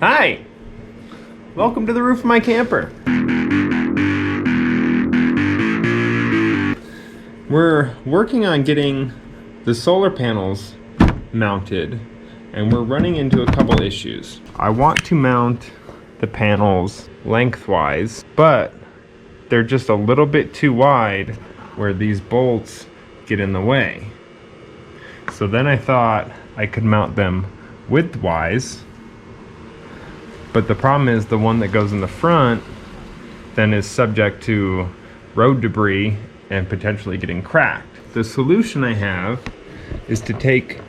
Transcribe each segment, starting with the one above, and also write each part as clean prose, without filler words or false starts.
Hi! Welcome to the roof of my camper. We're working on getting the solar panels mounted, and we're running into a couple issues. I want to mount the panels lengthwise, but they're just a little bit too wide where these bolts get in the way. So then I thought I could mount them widthwise, but the problem is the one that goes in the front then is subject to road debris and potentially getting cracked. The solution I have is to take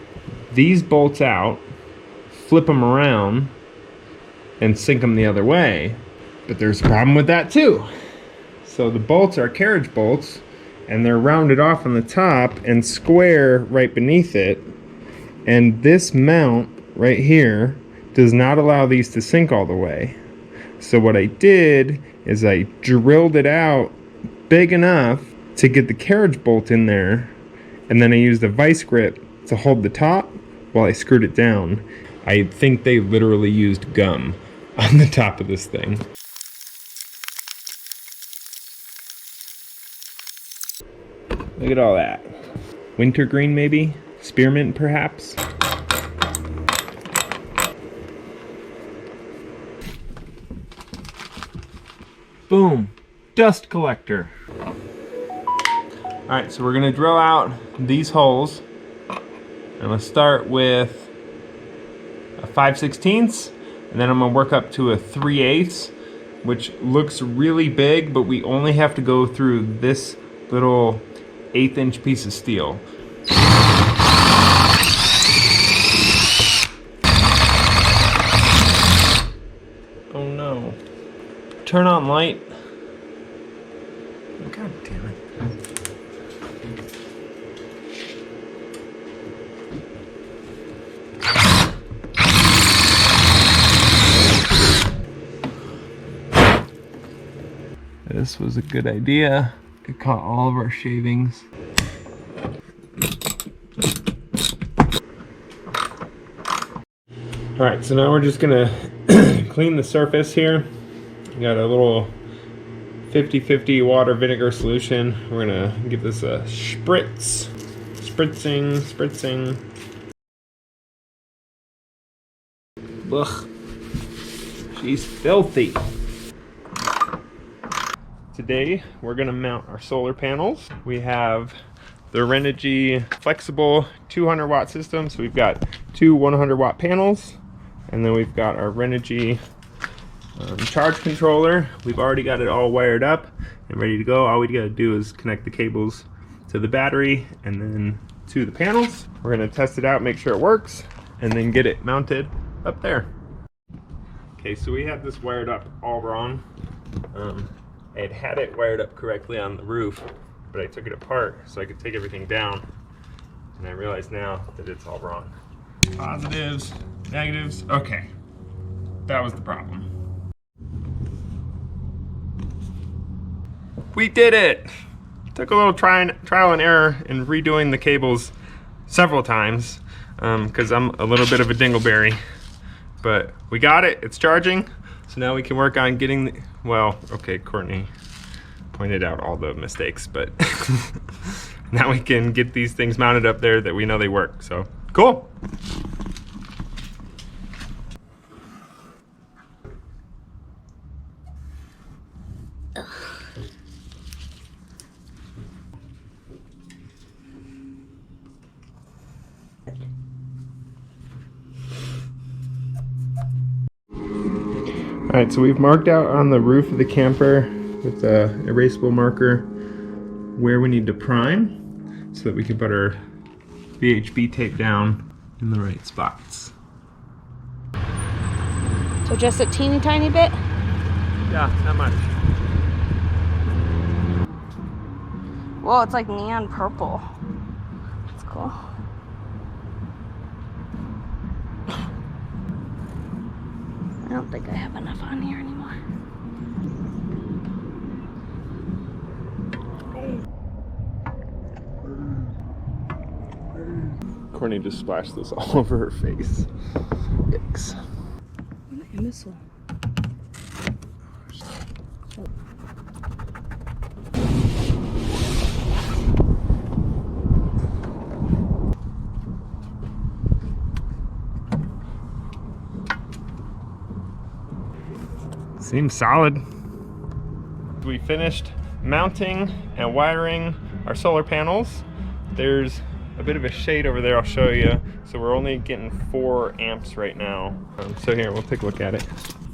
these bolts out, flip them around, and sink them the other way. But there's a problem with that too. So the bolts are carriage bolts, and they're rounded off on the top and square right beneath it. And this mount right here does not allow these to sink all the way. So what I did is I drilled it out big enough to get the carriage bolt in there, and then I used a vice grip to hold the top while I screwed it down. I think they literally used gum on the top of this thing. Look at all that. Wintergreen maybe? Spearmint perhaps? Boom, dust collector. All right, so we're gonna drill out these holes. I'm gonna start with a 5/16, and then I'm gonna work up to a 3/8, which looks really big, but we only have to go through this little 1/8" piece of steel. Oh no. Turn on light. God damn it. This was a good idea. It caught all of our shavings. All right, so now we're just gonna clean the surface here. We got a little 50-50 water vinegar solution. We're gonna give this a spritz. Spritzing. Ugh, she's filthy. Today, we're gonna mount our solar panels. We have the Renogy flexible 200 watt system. So we've got two 100 watt panels, and then we've got our Renogy charge controller. We've already got it all wired up and ready to go. All we gotta do is connect the cables to the battery and then to the panels. We're gonna test it out, make sure it works, and then get it mounted up there. Okay, so we had this wired up all wrong. I had it wired up correctly on the roof, but I took it apart so I could take everything down, and I realize now that it's all wrong. Positives, negatives, okay. That was the problem. We did it! Took a little trial and error in redoing the cables several times, because I'm a little bit of a dingleberry. But we got it, it's charging, so now we can work on getting the, well, okay, Courtney pointed out all the mistakes, but now we can get these things mounted up there that we know they work, so cool. All right, so we've marked out on the roof of the camper with a erasable marker where we need to prime so that we can put our VHB tape down in the right spots. So just a teeny tiny bit? Yeah, not much. Whoa, it's like neon purple. That's cool. I don't think I have enough on here anymore. Courtney just splashed this all over her face. Yikes. In this one. Seems solid. We finished mounting and wiring our solar panels. There's a bit of a shade over there, I'll show you. So we're only getting 4 amps right now. So here, we'll take a look at it.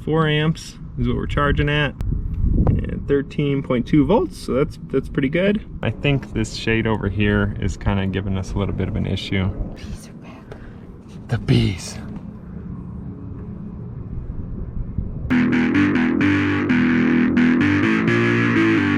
4 amps is what we're charging at. And 13.2 volts, so that's pretty good. I think this shade over here is kind of giving us a little bit of an issue. Bees are back. The bees.